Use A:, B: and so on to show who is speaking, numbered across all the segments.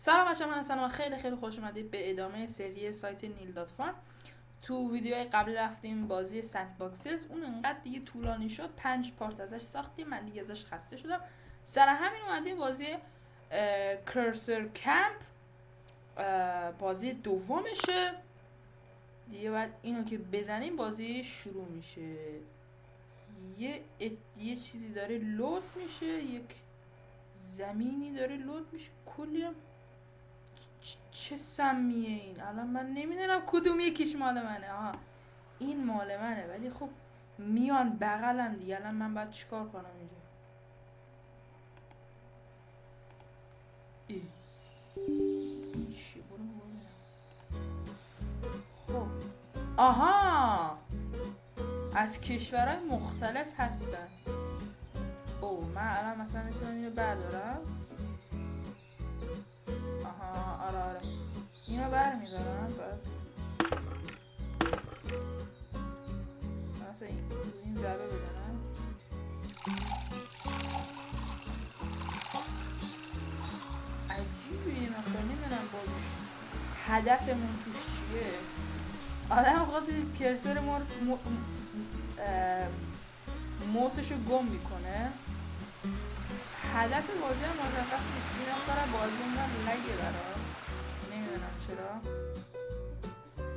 A: سلام بچه، من هستم و خیلی خوش اومدید به ادامه سری سایت نیل دات فارم. تو ویدیوهای قبل رفتیم بازی سنت باکسز، اون انقدر دیگه طولانی شد 5 پارت ازش ساختیم، من دیگه ازش خسته شدم. سر همین اومدیم بازی کرسر کمپ، بازی دومشه دیگه. بعد اینو که بزنیم بازی شروع میشه. یه چیزی داره لود میشه، یک زمینی داره لود میشه، کلی هم چه سمیه این. الان من نمیدونم کدوم یکیش مال منه. آها این مال منه، ولی خب میان بغلم دیگه. الان من باید چیکار کنم اینجا؟ ای چی خب آها از کشورهای مختلف هستن. او من الان مثلا میتونم اینو بردارم. آها آره اینو برمیدارم. مثلا این ضربه بزنم. عجیبه این مقدار. نمیدونم با هدفمون توش چیه. آدم خواهد کرسر موسشو گم میکنه. هدف بازی هم مشخص نیست. این هم بازی هم لگه برا، نمیدونم چرا.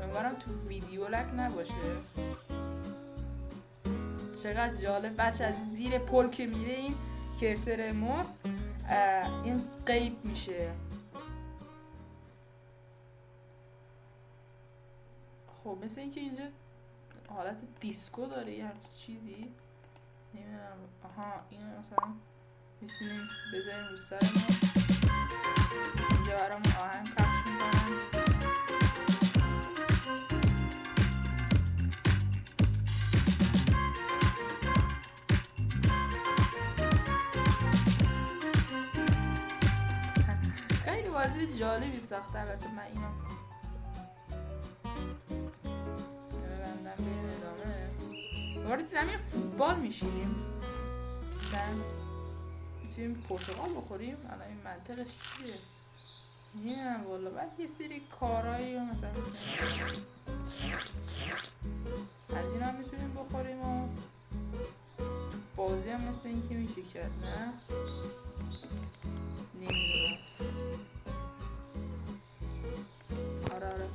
A: امیدوارم تو ویدیو لگ نباشه. چقدر جالب بچه، از زیر پل که میره این کرسر موس این غیب میشه. خب مثل اینکه اینجا حالت دیسکو داره یه همچین چیزی، نمیدونم. آها اینو مثلا میتونیم بذاریم رو سر ما. اینجا برامون آهنگ پخش میکنن. خیلی بازی جالبی ساخته. البته من اینو ببندم بریم ادامه. وارد زمین فوتبال میشیم. میتونیم پرتقال بخوریم. الان این منطقش چیه نمیدونم والا. بعد یه سری کارهایی مثلا از این هم میتونیم بخوریم و بازی هم مثل این که میشه کرد. نه نمیدونم. آره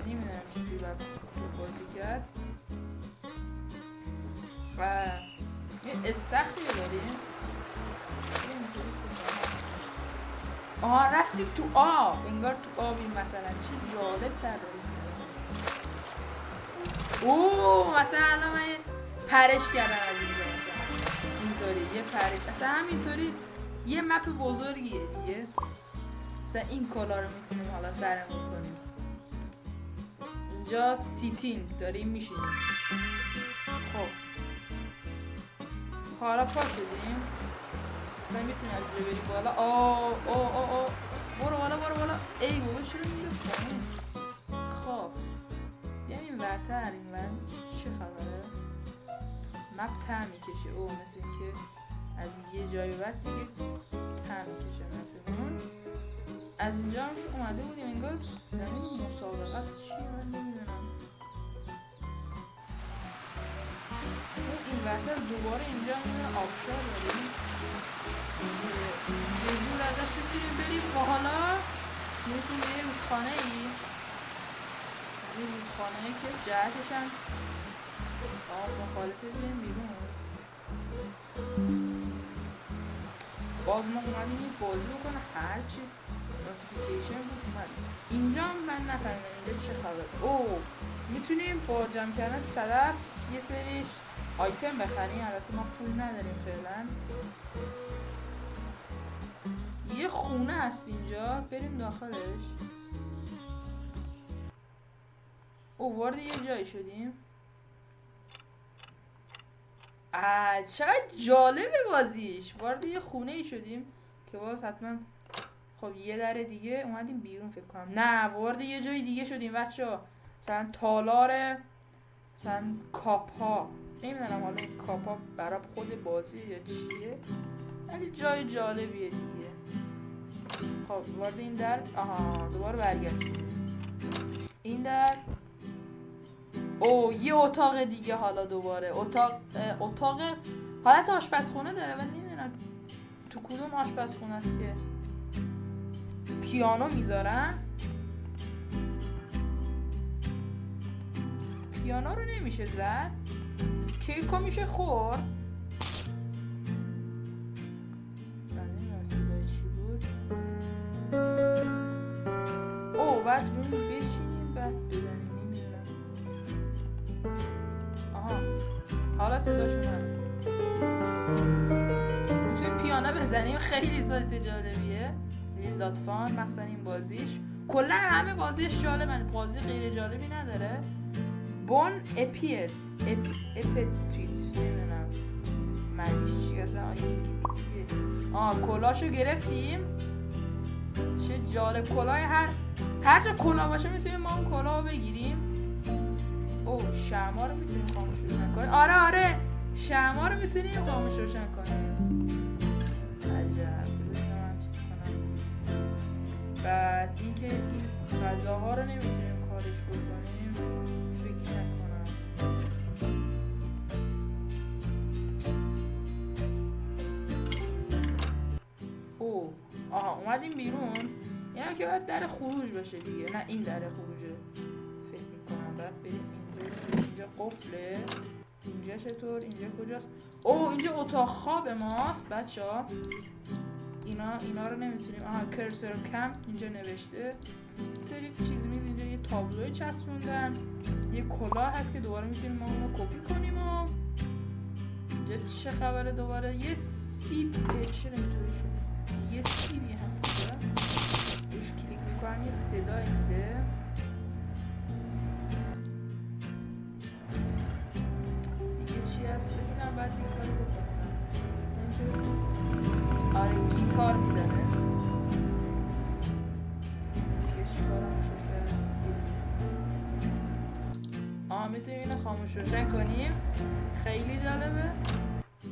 A: نمیدونم چجوری باید بازی کرد. و یه استخری داریم. آها رفتیم تو آب. انگار تو آبیم مثلا. چه جالب تر داریم. اوه مثلا الان من پرش کردم از اینجا. مثلا اینطوری یه پرش. اصلا همینطوری یه مپ بزرگیه دیگه. مثلا این کلا رو میتونیم حالا سرمون کنیم. اینجا سیتین داریم میشینیم. خب حالا پا شدیم. مثلا میتونیم از اینجا بریم بالا. برو بالا. ای بابا چرا میره پایین؟ خب بیایم این ورتر. این ور چه خبره؟ مپ ته میکشه. او مثل این که از یه جایی بعد دیگه ته میکشه مپمون. از اینجا هم که اومده بودیم انگار زمین مسابقات چیه من نمیدونم. این ورتر دوباره اینجا میدونه آبشار داریم. یه دور ازش میتونیم بریم با حالا میرسیم به یه رودخانه ای. یه رودخانه ای که جهتش هم مخالفه بریم بیرون. باز ما اومدیم یه بازی بکنه هرچی نوتیفیکیشن بود اومد. اینجا هم من نفهمیدم اینجا چه خبر. او میتونیم با جمع کردن صدف یه سریش آیتم بخریم. البته ما پول نداریم فعلا. یه خونه هست اینجا، بریم داخلش. او وارد یه جایی شدیم. چقدر جالبه بازیش. وارد یه خونه ای شدیم که باز حتما خب یه در دیگه اومدیم بیرون فکر کنم. نه وارد یه جای دیگه شدیم بچه‌ها. مثلا تالار، مثلا کاپ ها، نمیدونم حالا این کاپ ها برای خود بازی یا چیه، ولی جای جالبیه دیگه. خب وارد این در، دوباره برگشت این در. او یه اتاق دیگه، حالا دوباره اتاق حالت آشپزخونه داره و نمیدونم تو کدوم آشپزخونه است که پیانو میذارن. پیانو رو نمیشه زد، کیکو میشه خورد. نمیدونم صدای چی بود. او بعد روی بشینیم بعد بزنیم، نمیدونم. آها حالا صداش اومد. میتونیم پیانو بزنیم، خیلی سایت جالبیه. لیل داتفان مثلا این بازیش کلا همه بازیش جالبن، بازی غیر جالبی نداره. بون اپیت نمیدونم معنیش چی اصلا، انگلیسیه. کلاشو گرفتیم، چه جالب. کلاه هر جا کلاه باشه میتونیم ما اون کلاه رو بگیریم. او شمع رو میتونیم خاموش روشن کنیم. آره شمع رو میتونیم خاموش روشن کنیم. عجب. بذارم چیز کنم. بعد اینکه این غذاها رو نمیتونیم کارش بکنیم، فکر نکنم. او اومدیم بیرون. اینم که باید در خروج باشه دیگه. نه این در خروجه فکر میکنم. باید بریم اینجا قفله. اینجا چطور؟ اینجا کجاست؟ اینجا اتاق خواب ماست بچه ها. اینا رو نمیتونیم. کرسر کمپ اینجا نوشته. سری چیز میز اینجا، یه تابلوی چسبوندن، یه کلاه هست که دوباره میتونیم ما اونو کپی کنیم. و اینجا چه خبره؟ دوباره یه سیب، چرا اینطوری شد؟ یه سیبی هست اینجا، روش کلیک میکنم یه صدای میده. دیگه چی هست؟ اینم بعد این کاری بکنم. آره گیتار میزنه. میتونیم اینو خاموش روشن کنیم. خیلی جالبه.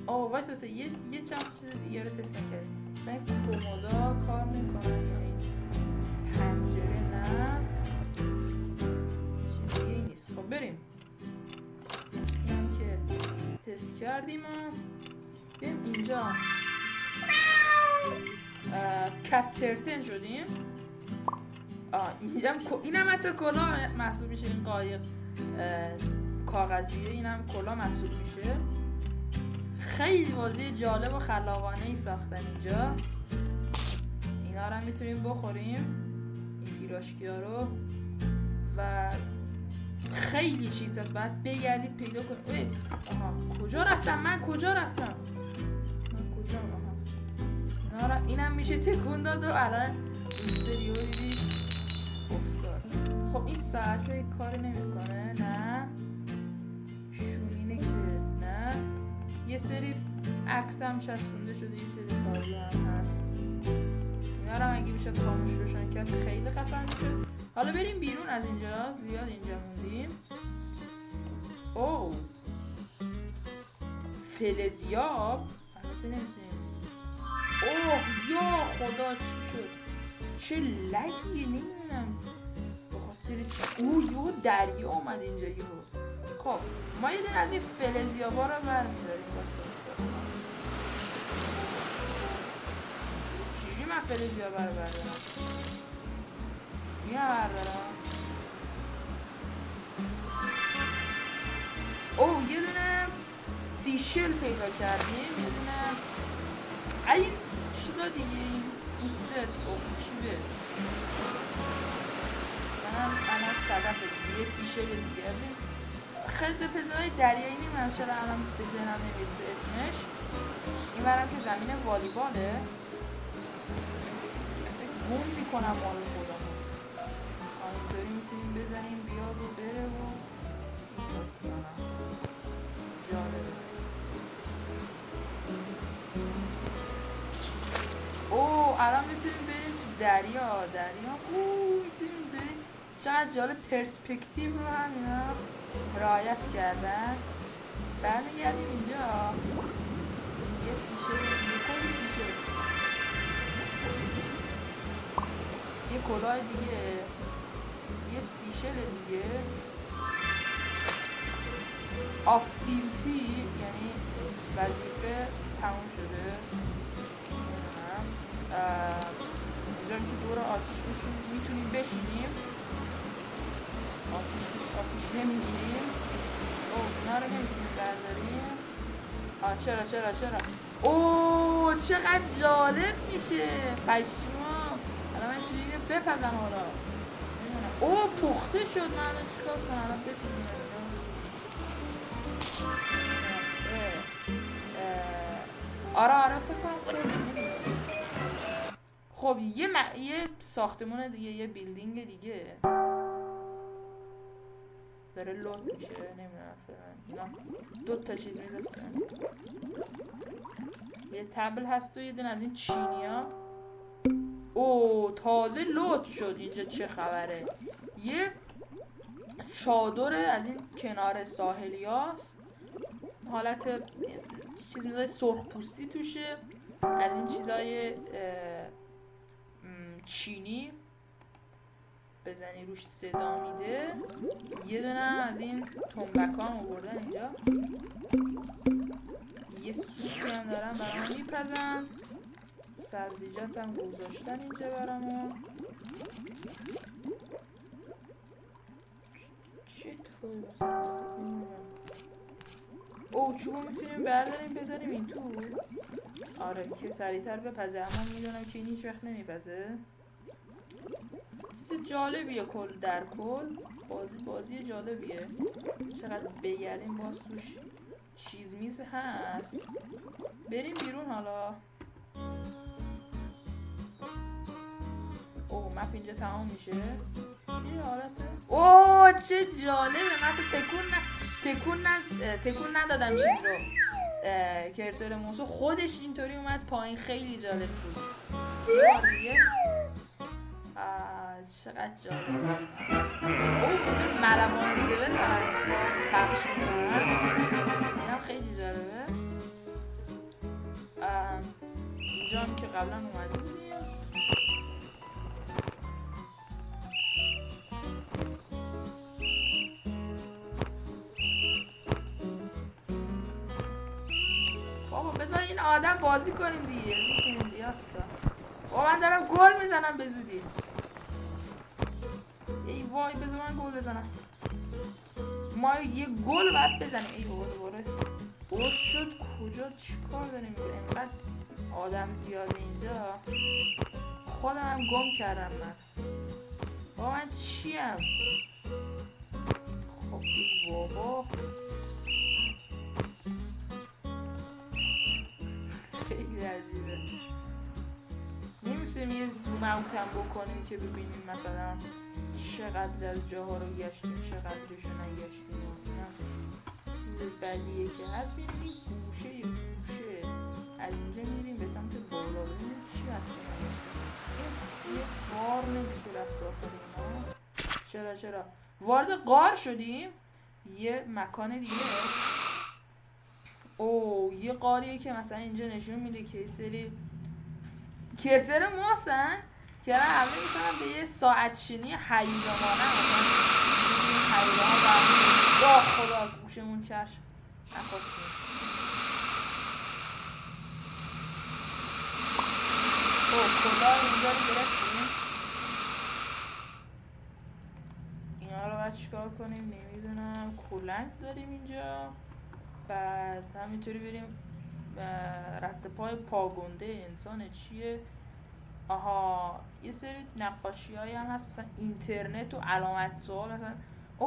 A: وایسا یه چند چیز دیگه رو تست نکردیم. مثلا کومودا کار میکنن یا این پنجره نه، چیز دیگه ای نیست. خب بریم اینم که تست کردیم و بریم اینجا. کت پرسن شدیم. اینم حتی کلاه محسوب میشه. این قایق کاغذیه، اینم کلاه محسوب میشه. خیلی بازی جالب و خلاقانه ای ساختن اینجا. اینا رو هم میتونیم بخوریم، این پیراشکی ها رو. و خیلی چیز هست، باید بگردید پیدا کنید. کجا رفتم من؟ اینم میشه تکون داد و الان استریو دیدی افتاد. خب این ساعته کار نمیکنه. نه شومینه که نه. یه سری عکس هم چسبونده شده، یه سری تابلو هم هست. اینا رو اگه میشه خاموش روشن کرد خیلی خفن میشه. حالا بریم بیرون از اینجا، زیاد اینجا موندیم. فلزیاب البته نمیتونیم. یا خدا چی شد؟ چه لگیه نمیدونم بخاطر چی. یهو دریا اومد اینجا یهو. خب ما یه دونه از این فلزیابا رو برمیداریم. چیزی من فلزیابا رو بردارم؟ اینو بردارم. یه دونه سیشل پیدا کردیم. یه دونه این چیزا دیگه، این پوستت چیزه. منم الان صدف دیگه، یه سیشل دیگه از این خزه پزهای دریایی. نمیدونم چرا الان به ذهنم نمیرسه اسمش. این برم که زمین والیباله. مثلا گم میکنم مال خودم. اینطوری میتونیم بزنیم بیاد و بره و این داستانم جالبه. الان میتونیم بریم تو دریا. میتونیم بریم چقدر جالب، پرسپکتیو رو هم اینا رعایت کردن. برمیگردیم اینجا یه سیشه دیگه، کلی سیشه، یه کلاه دیگه، یه سیشل دیگه، آف دیوتی یعنی وظیفه تموم شده. اینجا که دور آتیش میتونیم بشینیم، آتیش نمیگیریم. اونا رو نمیتونیم برداریم. چرا اوه چقدر جالب میشه، پشما. الان من شیرین رو بپزم حالا. اوه پخته شد، من الان چیکار کنم؟ الان بسیدیم آره فکر کنم خوردیم. خب یه ساختمون دیگه، یه بیلدینگ دیگه داره لود میشه. نمیدونم اینا دوتا چیز میذاشتن، یه تبل هست و یه دونه از این چینیا. اوه تازه لود شد اینجا، چه خبره؟ یه چادر از این کنار ساحلی هاست، حالت چیز سرخ پوستی توشه، از این چیزای چینی بزنی روش صدا میده. یه دونه از این تنبک هم آوردن اینجا، یه سوپی هم دارن برامون میپزن، سبزیجات هم گذاشتن اینجا برامون. چه اتفاقی اوه چوبو میتونیم برداریم بذاریم این تو. آره که سریعتر بپزه، اما میدونم که این هیچ وقت نمیپزه. چیز جالبیه کل در کل، بازی جالبیه. چقدر بگردیم باز توش چیز میز هست. بریم بیرون حالا. اوه مپ اینجا تمام میشه. این حالته اوه چه جالبه. مثلا تکون ندادم چیز رو، کرسر موسو خودش اینطوری اومد پایین، خیلی جالب بود. دیگه چقدر جالب. اوه اینجا ملوان زبه دارن پخش میکنن، اینم خیلی جالبه. اینجا هم که قبلا اومده بودیم. بابا بذار این آدم بازی کنیم دیگه. بابا من دارم گل میزنم به زودی. ای وای بذار من گل بزنم. ما یه گل باید بزنیم. ای بابا دوباره باز شد. کجا چیکار داریم؟ اینقدر آدم زیاده اینجا، خودم هم گم کردم من. بابا من چیم؟ خب ای بابا خیلی عجیبه. نمیتونیم یه زوم اوت هم بکنیم که ببینیم مثلا چقدر از جاها رو گشتیم، چقدرشو نگشتیم. چیز بدیه که هست. میریم این گوشه از اینجا میریم به سمت بالا، ببینیم چی هست. یه غار نمیشه رفت داخل اینا. چرا وارد غار شدیم. یه مکان دیگه. اوه یه غاریه که مثلا اینجا نشون میده که یه سری کرسر ماسن که الان حمله میکنن به یه ساعت شنی حیرامانه. مثلا این حیرام برمون خدا گوشمون کرش نخواستیم. کلا اینجا رو گرفتیم. اینا رو باید چیکار کنیم نمیدونم. کولنگ داریم اینجا. بعد همینطوری بریم رد پای پاگنده انسان چیه. آها یه سری نقاشی هایی هم هست، مثلا اینترنت و علامت سوال. مثلا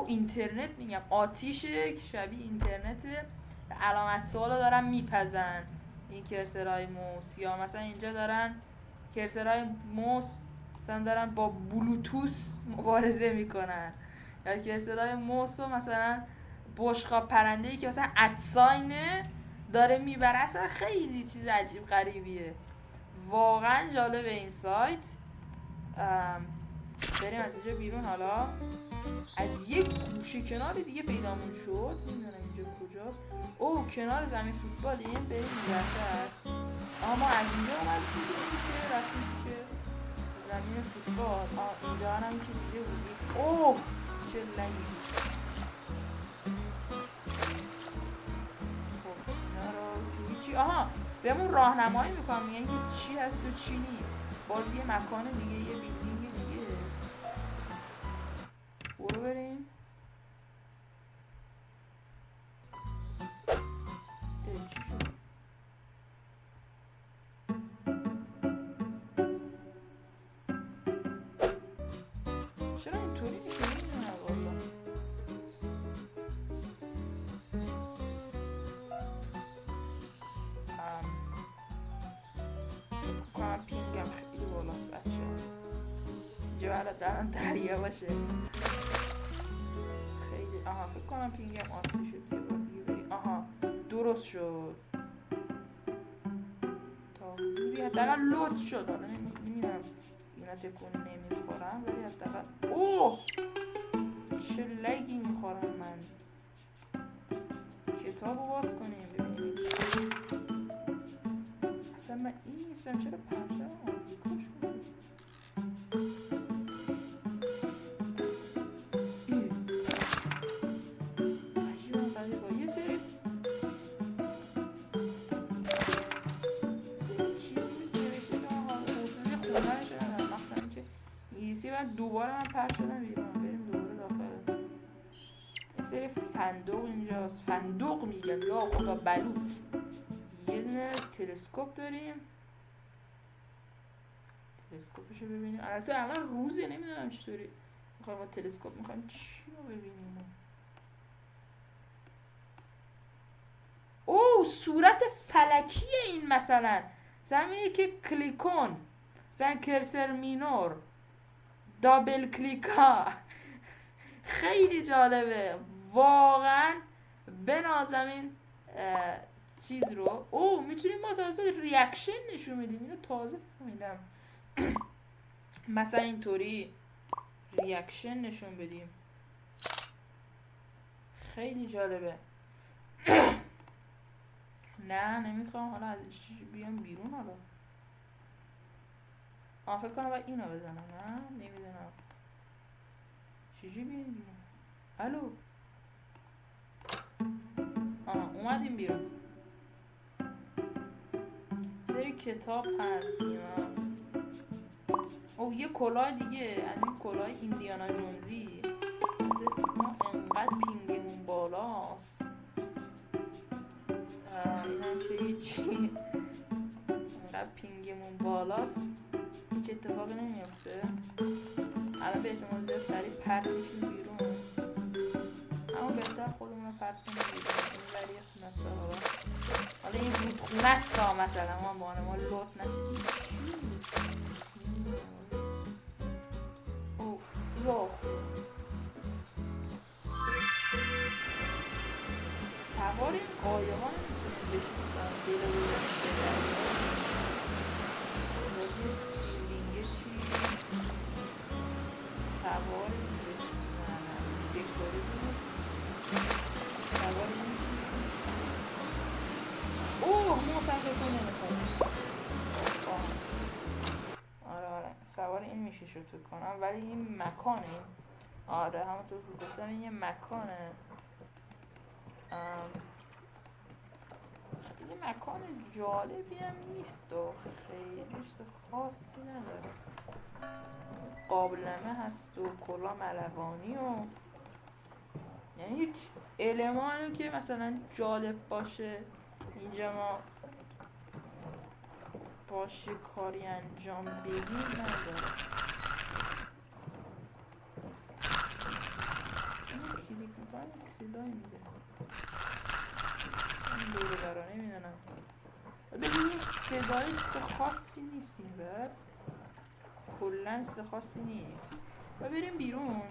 A: اینترنت میگم آتیشه که شبیه اینترنته، علامت سوال دارن میپزن این کرسرهای موس. یا مثلا اینجا دارن کرسرهای موس مثلا دارن با بلوتوث مبارزه میکنن، یا کرسرهای موس و مثلا بشقاب پرنده‌ای که مثلا ادساینه داره میبره. اصلا خیلی چیز عجیب غریبیه، واقعا جالب این سایت. بریم از اینجا بیرون. حالا از یک گوشه کنار دیگه پیدامون شد، نمیدونم اینجا کجاست. اوه کنار زمین فوتبالیم. بریم اینجا. اما از اینجا اومد که رفتیم که زمین فوتبال. اینجا هم که دیگه بودیم. اوه چه لنگی. خب اینا رو که هیچی. بهمون راهنمایی میکنم، میگن که چی هست و چی نیست. باز یه مکان دیگه، یه بیلدینگ دیگه. برو بریم. چی شد؟ چرا اینطوری میشه؟ نمیدونم والا. کنم پینگم خیلی بالاست بچه هست. اینجا حالا درم دریا باشه خیلی. فکر کنم پینگم آستی شد. یه بار دیگه بریم. درست شد تا حدودی. حداقل لود شد. حالا نمیدونم اینا تکون نمیخورم ولی حداقل اوه چه لگی میخورم من. کتابو باز کنیم ببینیم. اصلا من این نیستم. چرا پرشم کاش کنیم. دوباره من پرش شدم بیرون. بریم دوباره داخل. یه سری فندق اینجاست. فندق میگم یا خدا بلوط. یه دونه تلسکوپ داریم. تلسکوپشو ببینیم. البته الان روزه نمیدونم چطوری میخوایم با تلسکوپ میخوایم چی رو ببینیم. اوه صورت فلکیه این مثلا. زمینه که کلیکون زن کرسر مینور دابل کلیکا. خیلی جالبه واقعا. بنازم این چیز رو. اوه میتونیم ما تازه ریاکشن نشون بدیم. اینو تازه فهمیدم. مثلا اینطوری ریاکشن نشون بدیم. خیلی جالبه. نه نمیخوام حالا از بیام بیرون. حالا فکر کنم باید اینو بزنم. نه نمیدونم چجوری بیام بیرون. الو اومدیم بیرون. سری کتاب هست. او یه کلاه دیگه از این کلاه ایندیانا جونزی. ما انقدر پینگمون بالاست. این هم که هیچی. انقدر پینگمون بالاست هیچ اتفاقی نمیفته. الان به احتمال زیاد سریع پرت میشیم بیرون. اما بهتر خودمون رو پرت کنیم بیرون. این ولی خونت حالا این رودخونه است مثلا ما بانه ما لوت نسید. اوه راه سوار این قایه ها نمیتونیم بشیم. مثلا دیره بودن بیلدینگه چی سوار دکوری بود. سوار نمیشیم. اوه ما سفر کن نمیخوام. آره سوار این میشه شد فکر کنم. ولی این مکانه. آره همونطور که گفتم این یه مکانه. خیلی مکان جالبی هم نیست و خیلی خاصی نداره. قابلمه هست و کلا ملوانی و یعنی هیچ المانی که مثلا جالب باشه اینجا ما باشه کاری انجام بدیم نداره. این کلیک میکنم صدای میده. این دوره برا نمیدونم. ببینیم صدای چیز خاصی نیست این بر. کلن چیز خاصی نیست. و بریم بیرون.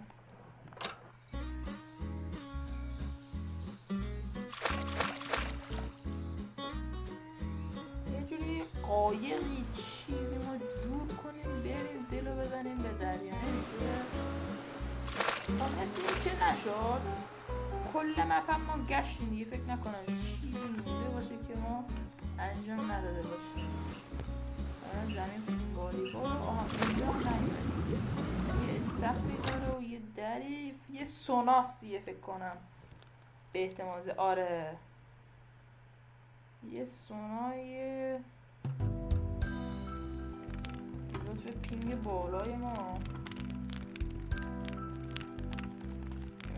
A: یه جوری قایقی چیزی ما جور کنیم بریم دل بزنیم به دریا نمیشه. خب مثل این که نشد. کل مپ هم ما گشتیم دیگه، فکر نکنم چیزی مونده باشه که ما انجام نداده باشیم. زمین والیبال آها اینجا نمیدیم، یه استخری داره و یه دری، یه سوناست دیگه فکر کنم به احتمال. آره یه سونای لطف پینگ بالای ما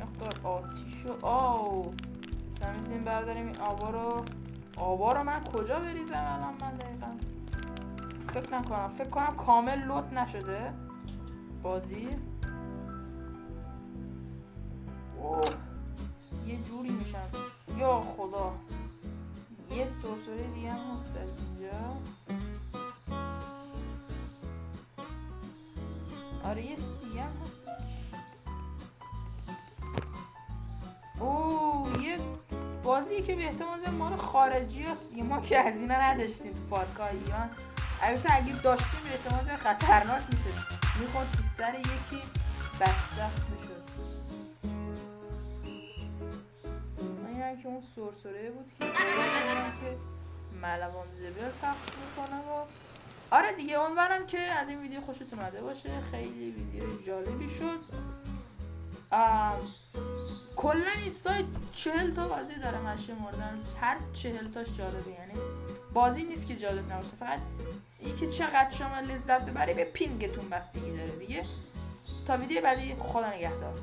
A: مقدار آتیش و آو مثلا میتونیم برداریم این آبا رو من کجا بریزم الان؟ من دقیقا فکر کنم کامل لود نشده بازی. اوه یه جوری میشم یا خدا. یه سرسره دیگه هم هست اینجا. آره یه دیگه هم هست. اوه یه بازی که به احتمال مال خارجی هست، ما که از اینا نداشتیم تو پارکای ایران. البته اگه داشتیم به احتمال خطرناک میشه، میخواد تو سر یکی بدبخت بشد. این هم که اون سرسره بود که ملوان زبر پخش میکنه و آره دیگه. امیدوارم که از این ویدیو خوشتون اومده باشه، خیلی ویدیو جالبی شد. کلا این سایت 40 تا بازی داره، من شمردم هر 40 تاش جالبه، یعنی بازی نیست که جالب نباشه، فقط این که چقدر شما لذت ببری به پینگتون بستگی داره دیگه. تا ویدیو بعدی، خدا نگهدار.